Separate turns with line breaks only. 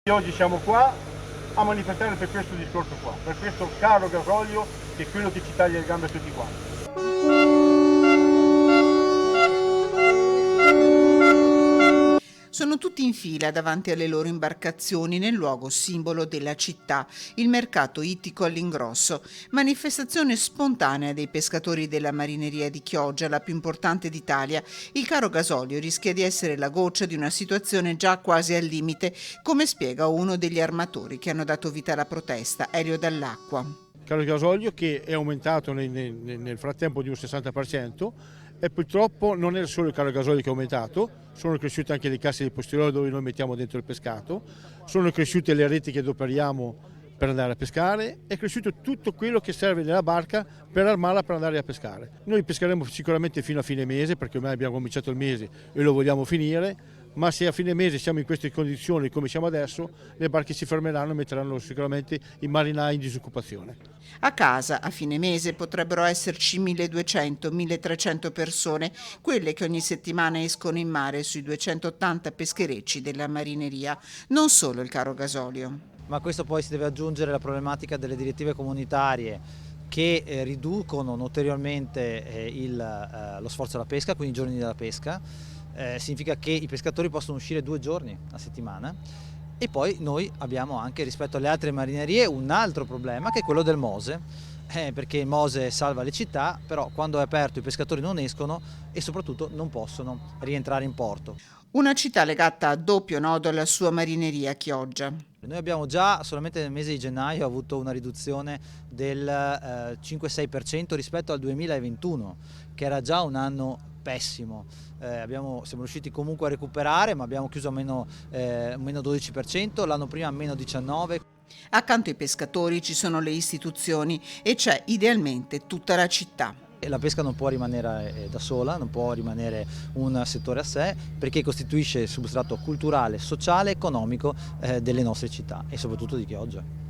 Oggi siamo qua a manifestare per questo discorso qua, per questo caro gasolio che è quello che ci taglia le gambe a tutti quanti.
Sono tutti in fila davanti alle loro imbarcazioni nel luogo simbolo della città, il mercato ittico all'ingrosso. Manifestazione spontanea dei pescatori della marineria di Chioggia, la più importante d'Italia. Il caro gasolio rischia di essere la goccia di una situazione già quasi al limite, come spiega uno degli armatori che hanno dato vita alla protesta, Elio Dall'Acqua.
Caro gasolio che è aumentato nel frattempo di un 60% e purtroppo non è solo il caro gasolio che è aumentato, sono cresciute anche le casse di posteriore dove noi mettiamo dentro il pescato, sono cresciute le reti che adoperiamo per andare a pescare, è cresciuto tutto quello che serve nella barca per armarla per andare a pescare. Noi pescheremo sicuramente fino a fine mese perché ormai abbiamo cominciato il mese e lo vogliamo finire, ma se a fine mese siamo in queste condizioni come siamo adesso, le barche si fermeranno e metteranno sicuramente i marinai in disoccupazione.
A casa, a fine mese, potrebbero esserci 1200-1300 persone, quelle che ogni settimana escono in mare sui 280 pescherecci della marineria, non solo il caro gasolio.
Ma a questo poi si deve aggiungere la problematica delle direttive comunitarie che riducono notevolmente lo sforzo alla pesca, quindi i giorni della pesca. Significa che i pescatori possono uscire 2 giorni a settimana. E poi noi abbiamo anche rispetto alle altre marinerie un altro problema che è quello del Mose, perché il Mose salva le città, però quando è aperto i pescatori non escono e soprattutto non possono rientrare in porto.
Una città legata a doppio nodo alla sua marineria, Chioggia.
Noi abbiamo già solamente nel mese di gennaio avuto una riduzione del 5-6% rispetto al 2021, che era già un anno pessimo. Siamo riusciti comunque a recuperare, ma abbiamo chiuso a meno 12%, l'anno prima a meno 19%.
Accanto ai pescatori ci sono le istituzioni e c'è idealmente tutta la città.
La pesca non può rimanere da sola, non può rimanere un settore a sé perché costituisce il substrato culturale, sociale e economico delle nostre città e soprattutto di Chioggia.